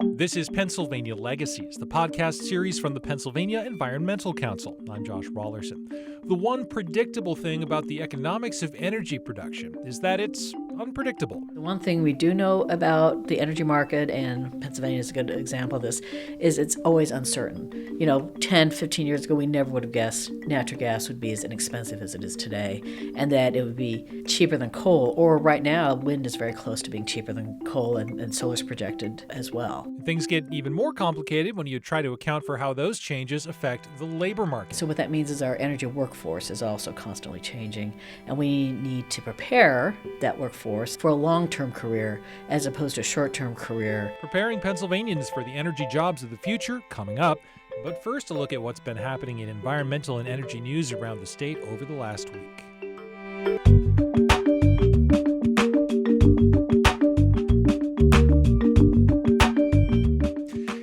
This is Pennsylvania Legacies, the podcast series from the Pennsylvania Environmental Council. I'm Josh Rawlerson. The one predictable thing about the economics of energy production is that it's unpredictable. The one thing we do know about the energy market, and Pennsylvania is a good example of this, is it's always uncertain. 10, 15 years ago, we never would have guessed natural gas would be as inexpensive as it is today, and that it would be cheaper than coal. Or right now, wind is very close to being cheaper than coal, and solar's projected as well. Things get even more complicated when you try to account for how those changes affect the labor market. So what that means is our energy workforce is also constantly changing, and we need to prepare that workforce for a long-term career as opposed to a short-term career. Preparing Pennsylvanians for the energy jobs of the future coming up. But first, a look at what's been happening in environmental and energy news around the state over the last week.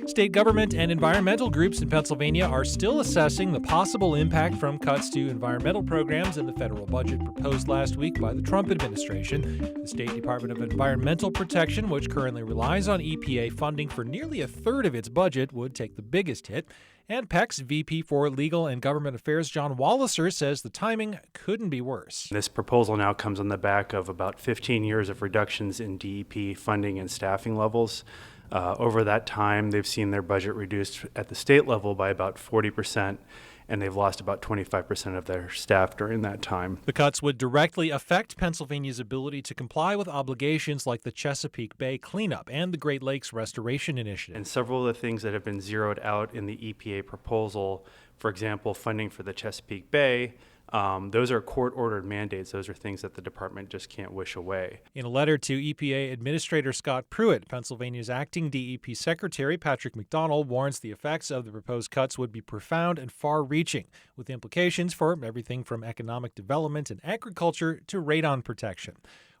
State government and environmental groups in Pennsylvania are still assessing the possible impact from cuts to environmental programs in the federal budget proposed last week by the Trump administration. The State Department of Environmental Protection, which currently relies on EPA funding for nearly a third of its budget, would take the biggest hit. And PEC's VP for Legal and Government Affairs, John Walliser, says the timing couldn't be worse. This proposal now comes on the back of about 15 years of reductions in DEP funding and staffing levels. Over that time, they've seen their budget reduced at the state level by about 40%, and they've lost about 25% of their staff during that time. The cuts would directly affect Pennsylvania's ability to comply with obligations like the Chesapeake Bay cleanup and the Great Lakes Restoration Initiative. And several of the things that have been zeroed out in the EPA proposal, for example, funding for the Chesapeake Bay, those are court-ordered mandates. Those are things that the department just can't wish away. In a letter to EPA Administrator Scott Pruitt, Pennsylvania's acting DEP Secretary Patrick McDonnell warns the effects of the proposed cuts would be profound and far-reaching, with implications for everything from economic development and agriculture to radon protection.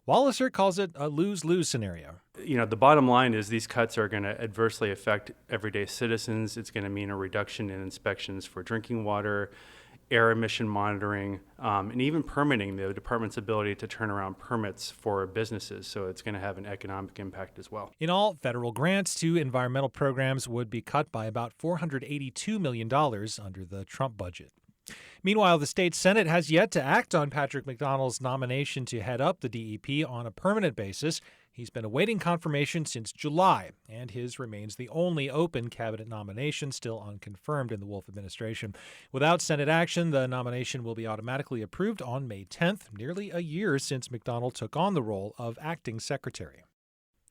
Walliser calls it a lose-lose scenario. The bottom line is these cuts are going to adversely affect everyday citizens. It's going to mean a reduction in inspections for drinking water, air emission monitoring, and even permitting, the department's ability to turn around permits for businesses. So it's going to have an economic impact as well. In all, federal grants to environmental programs would be cut by about $482 million under the Trump budget. Meanwhile, the state Senate has yet to act on Patrick McDonnell's nomination to head up the DEP on a permanent basis. He's been awaiting confirmation since July, and his remains the only open cabinet nomination still unconfirmed in the Wolf administration. Without Senate action, the nomination will be automatically approved on May 10th, nearly a year since McDonnell took on the role of acting secretary.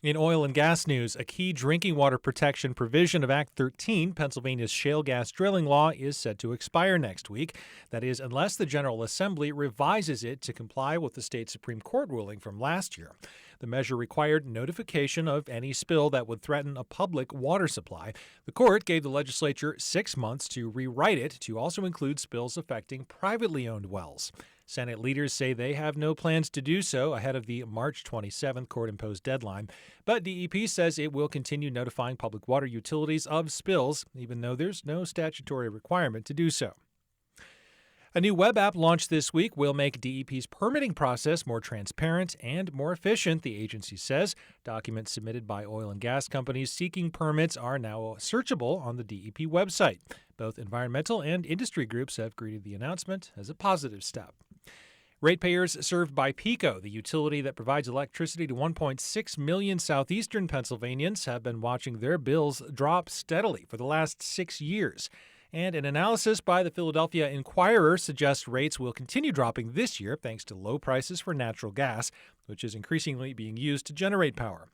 In oil and gas news, a key drinking water protection provision of Act 13, Pennsylvania's shale gas drilling law, is set to expire next week. That is, unless the General Assembly revises it to comply with the state Supreme Court ruling from last year. The measure required notification of any spill that would threaten a public water supply. The court gave the legislature 6 months to rewrite it to also include spills affecting privately owned wells. Senate leaders say they have no plans to do so ahead of the March 27th court-imposed deadline. But DEP says it will continue notifying public water utilities of spills, even though there's no statutory requirement to do so. A new web app launched this week will make DEP's permitting process more transparent and more efficient, the agency says. Documents submitted by oil and gas companies seeking permits are now searchable on the DEP website. Both environmental and industry groups have greeted the announcement as a positive step. Ratepayers served by PECO, the utility that provides electricity to 1.6 million southeastern Pennsylvanians, have been watching their bills drop steadily for the last 6 years. And an analysis by the Philadelphia Inquirer suggests rates will continue dropping this year thanks to low prices for natural gas, which is increasingly being used to generate power.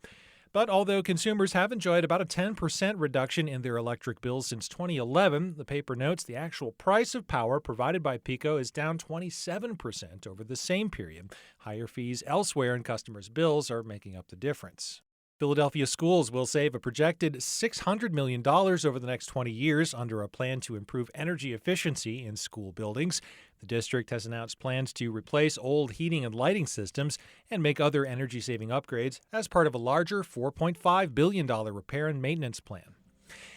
But although consumers have enjoyed about a 10% reduction in their electric bills since 2011, the paper notes the actual price of power provided by PECO is down 27% over the same period. Higher fees elsewhere in customers' bills are making up the difference. Philadelphia schools will save a projected $600 million over the next 20 years under a plan to improve energy efficiency in school buildings. The district has announced plans to replace old heating and lighting systems and make other energy-saving upgrades as part of a larger $4.5 billion repair and maintenance plan.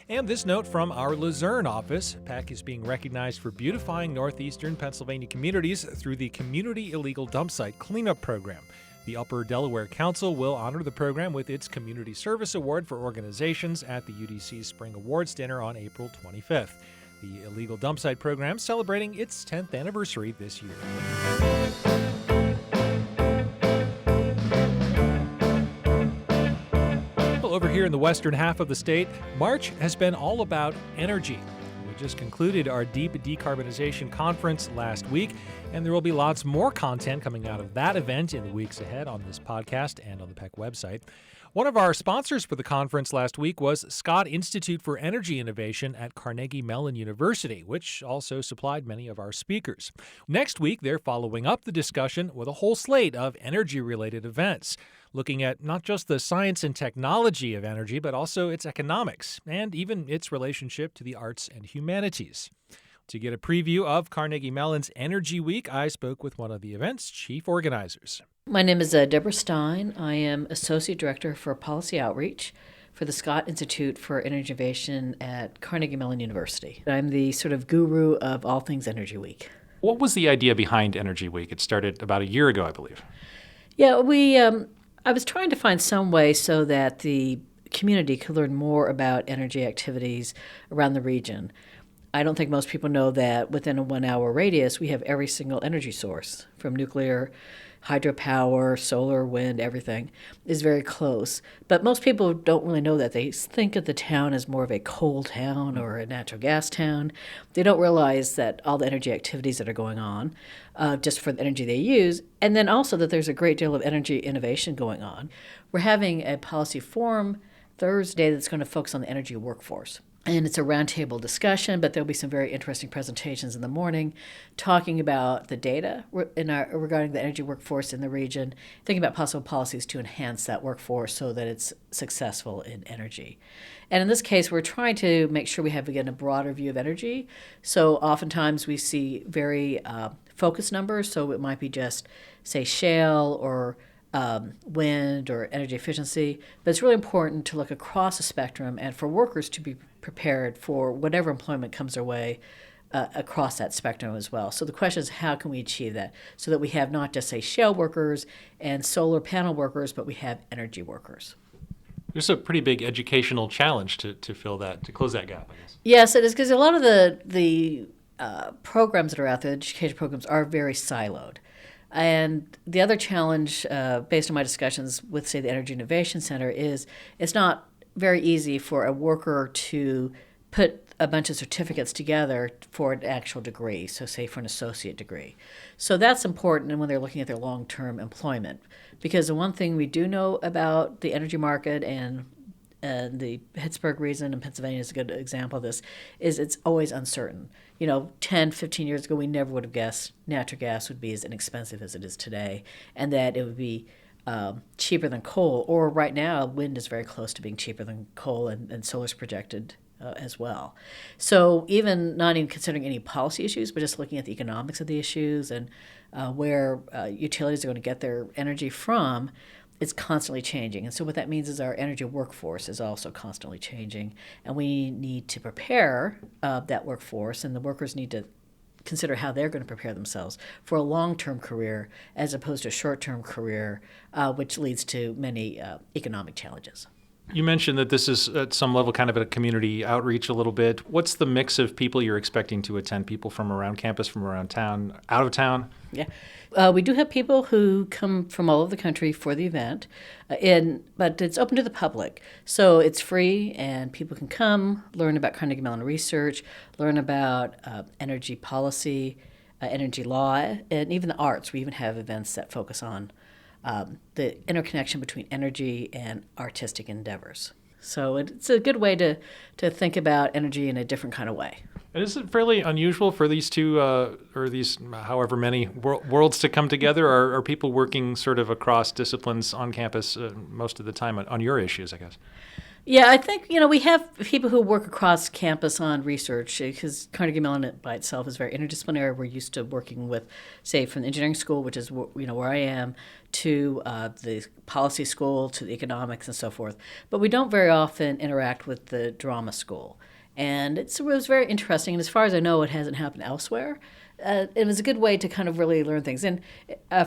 And this note from our Luzerne office. PEC is being recognized for beautifying northeastern Pennsylvania communities through the Community Illegal Dumpsite Cleanup Program. The Upper Delaware Council will honor the program with its Community Service Award for organizations at the UDC's Spring Awards Dinner on April 25th. The illegal dumpsite program celebrating its 10th anniversary this year. Over here in the western half of the state, March has been all about energy. We just concluded our Deep Decarbonization Conference last week, and there will be lots more content coming out of that event in the weeks ahead on this podcast and on the PEC website. One of our sponsors for the conference last week was Scott Institute for Energy Innovation at Carnegie Mellon University, which also supplied many of our speakers. Next week, they're following up the discussion with a whole slate of energy-related events, looking at not just the science and technology of energy, but also its economics and even its relationship to the arts and humanities. To get a preview of Carnegie Mellon's Energy Week, I spoke with one of the event's chief organizers. My name is Deborah Stein. I am Associate Director for Policy Outreach for the Scott Institute for Energy Innovation at Carnegie Mellon University. I'm the sort of guru of all things Energy Week. What was the idea behind Energy Week? It started about a year ago, I believe. Yeah, I was trying to find some way so that the community could learn more about energy activities around the region. I don't think most people know that within a 1 hour radius, we have every single energy source, from nuclear, hydropower, solar, wind, everything is very close. But most people don't really know that. They think of the town as more of a coal town or a natural gas town. They don't realize that all the energy activities that are going on, just for the energy they use, and then also that there's a great deal of energy innovation going on. We're having a policy forum Thursday that's going to focus on the energy workforce. And it's a roundtable discussion, but there'll be some very interesting presentations in the morning talking about the data regarding the energy workforce in the region, thinking about possible policies to enhance that workforce so that it's successful in energy. And in this case, we're trying to make sure we have, again, a broader view of energy. So oftentimes we see very focused numbers, so it might be just, say, shale or wind or energy efficiency, but it's really important to look across the spectrum and for workers to be prepared for whatever employment comes their way across that spectrum as well. So the question is, how can we achieve that so that we have not just, say, shale workers and solar panel workers, but we have energy workers? There's a pretty big educational challenge to fill that, to close that gap, I guess. Yes, it is, because a lot of the programs that are out there, the education programs, are very siloed. And the other challenge, based on my discussions with, say, the Energy Innovation Center, is it's not very easy for a worker to put a bunch of certificates together for an actual degree, so say for an associate degree. So that's important when they're looking at their long-term employment, because the one thing we do know about the energy market, and the Pittsburgh region and Pennsylvania is a good example of this, is it's always uncertain. 10, 15 years ago, we never would have guessed natural gas would be as inexpensive as it is today, and that it would be cheaper than coal. Or right now, wind is very close to being cheaper than coal, and solar's projected as well. So not even considering any policy issues, but just looking at the economics of the issues and where utilities are going to get their energy from, it's constantly changing. And so what that means is our energy workforce is also constantly changing, and we need to prepare that workforce, and the workers need to consider how they're going to prepare themselves for a long-term career as opposed to a short-term career, which leads to many economic challenges. You mentioned that this is at some level kind of a community outreach a little bit. What's the mix of people you're expecting to attend? People from around campus, from around town, out of town? Yeah. We do have people who come from all over the country for the event, but it's open to the public. So it's free, and people can come, learn about Carnegie Mellon research, learn about energy policy, energy law, and even the arts. We even have events that focus on the interconnection between energy and artistic endeavors. So it's a good way to think about energy in a different kind of way. And is it fairly unusual for these two, or these however many worlds to come together? Are people working sort of across disciplines on campus most of the time on your issues, I guess? Yeah, I think, we have people who work across campus on research, because Carnegie Mellon by itself is very interdisciplinary. We're used to working with, say, from the engineering school, which is where I am, to the policy school, to the economics and so forth. But we don't very often interact with the drama school. And it was very interesting. And as far as I know, it hasn't happened elsewhere. it was a good way to kind of really learn things. And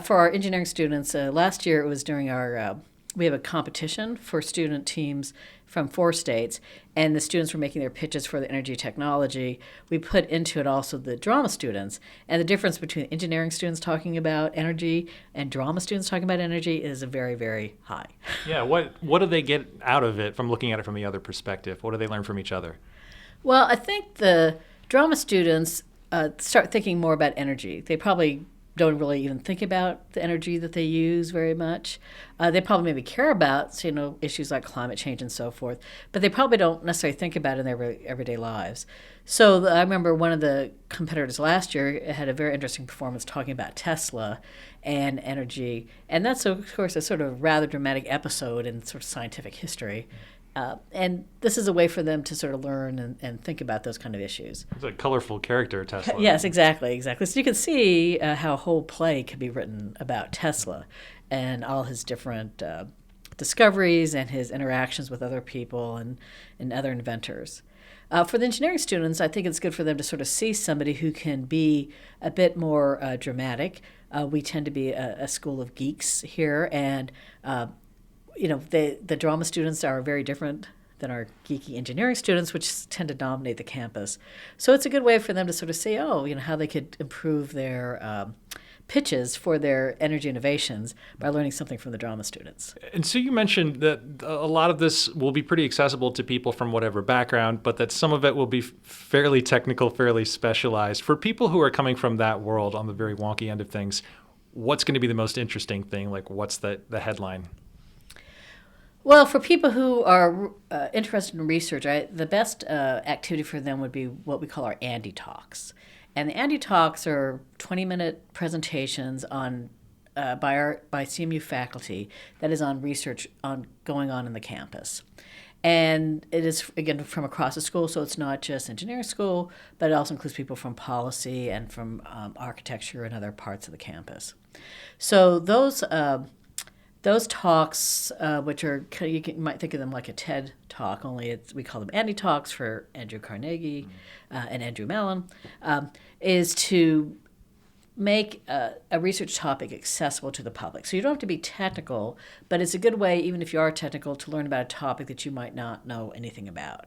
for our engineering students, last year it was during our we have a competition for student teams from 4 states, and the students were making their pitches for the energy technology. We put into it also the drama students, and the difference between engineering students talking about energy and drama students talking about energy is very, very high. Yeah, what do they get out of it from looking at it from the other perspective? What do they learn from each other? Well, I think the drama students start thinking more about energy. They probably don't really even think about the energy that they use very much. They probably maybe care about issues like climate change and so forth, but they probably don't necessarily think about it in their everyday lives. So I remember one of the competitors last year had a very interesting performance talking about Tesla and energy, and that's of course a sort of rather dramatic episode in sort of scientific history. And this is a way for them to sort of learn and think about those kind of issues. It's a colorful character, Tesla. Yes, exactly. So you can see how a whole play could be written about Tesla and all his different discoveries and his interactions with other people and other inventors. For the engineering students, I think it's good for them to sort of see somebody who can be a bit more dramatic. We tend to be a school of geeks here, and the drama students are very different than our geeky engineering students, which tend to dominate the campus. So it's a good way for them to sort of see, how they could improve their pitches for their energy innovations by learning something from the drama students. And so you mentioned that a lot of this will be pretty accessible to people from whatever background, but that some of it will be fairly technical, fairly specialized. For people who are coming from that world on the very wonky end of things, what's going to be the most interesting thing? Like, what's the headline? Well, for people who are interested in research, the best activity for them would be what we call our Andy Talks. And the Andy Talks are 20-minute presentations on by CMU faculty that is on research going on in the campus. And it is, again, from across the school, so it's not just engineering school, but it also includes people from policy and from architecture and other parts of the campus. So those talks, which are, you might think of them like a TED talk, only we call them Andy Talks for Andrew Carnegie and Andrew Mellon, is to make a research topic accessible to the public. So you don't have to be technical, but it's a good way, even if you are technical, to learn about a topic that you might not know anything about.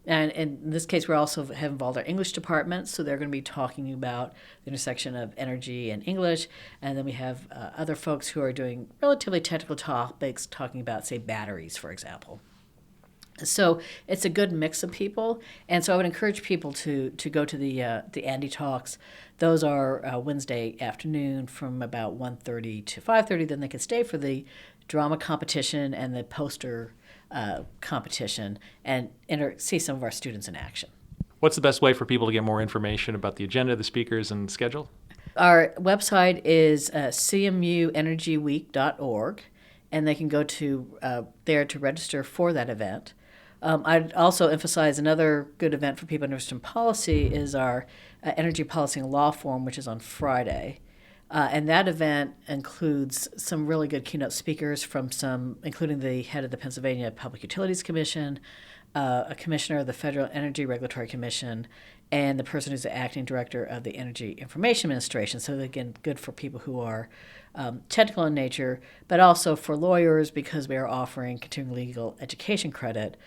And in this case, we also have involved our English department, so they're going to be talking about the intersection of energy and English. And then we have other folks who are doing relatively technical topics, talking about, say, batteries, for example. So it's a good mix of people. And so I would encourage people to go to the Andy Talks. Those are Wednesday afternoon from about 1:30 to 5:30. Then they can stay for the drama competition and the poster competition and see some of our students in action. What's the best way for people to get more information about the agenda, the speakers, and the schedule? Our website is cmuenergyweek.org, and they can go to there to register for that event. I'd also emphasize another good event for people interested in policy is our Energy Policy and Law Forum, which is on Friday. And that event includes some really good keynote speakers including the head of the Pennsylvania Public Utilities Commission, a commissioner of the Federal Energy Regulatory Commission, and the person who's the acting director of the Energy Information Administration. So again, good for people who are technical in nature, but also for lawyers because we are offering continuing legal education credit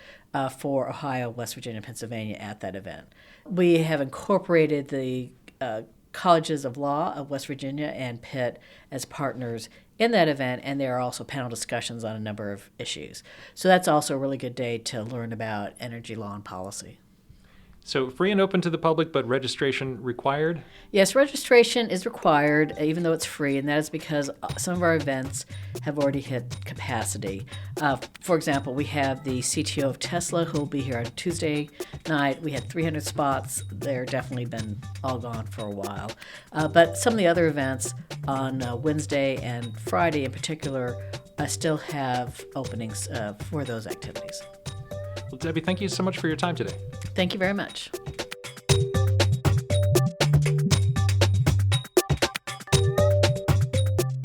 for Ohio, West Virginia, and Pennsylvania at that event. We have incorporated the Colleges of Law of West Virginia and Pitt as partners in that event, and there are also panel discussions on a number of issues. So that's also a really good day to learn about energy law and policy. So free and open to the public, but registration required? Yes, registration is required, even though it's free, and that is because some of our events have already hit capacity. For example, we have the CTO of Tesla who will be here on Tuesday night. We had 300 spots. They're definitely been all gone for a while. But some of the other events on Wednesday and Friday in particular still have openings for those activities. Well, Debbie, thank you so much for your time today. Thank you very much.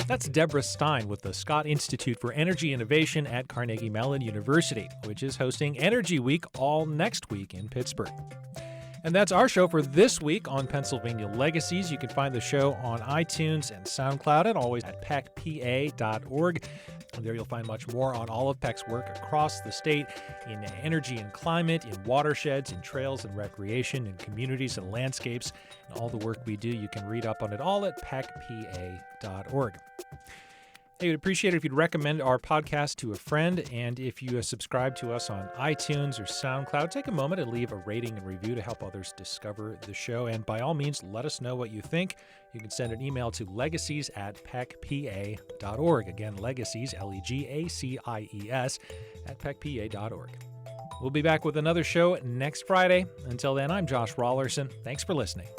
That's Deborah Stein with the Scott Institute for Energy Innovation at Carnegie Mellon University, which is hosting Energy Week all next week in Pittsburgh. And that's our show for this week on Pennsylvania Legacies. You can find the show on iTunes and SoundCloud and always at pecpa.org. And there you'll find much more on all of PEC's work across the state in energy and climate, in watersheds, in trails and recreation, in communities and landscapes, and all the work we do. You can read up on it all at pecpa.org. Hey, we'd appreciate it if you'd recommend our podcast to a friend, and if you subscribe to us on iTunes or SoundCloud, take a moment and leave a rating and review to help others discover the show. And by all means, let us know what you think. You can send an email to legacies@pecpa.org. Again, legacies, legacies, @pecpa.org. We'll be back with another show next Friday. Until then, I'm Josh Rawlerson. Thanks for listening.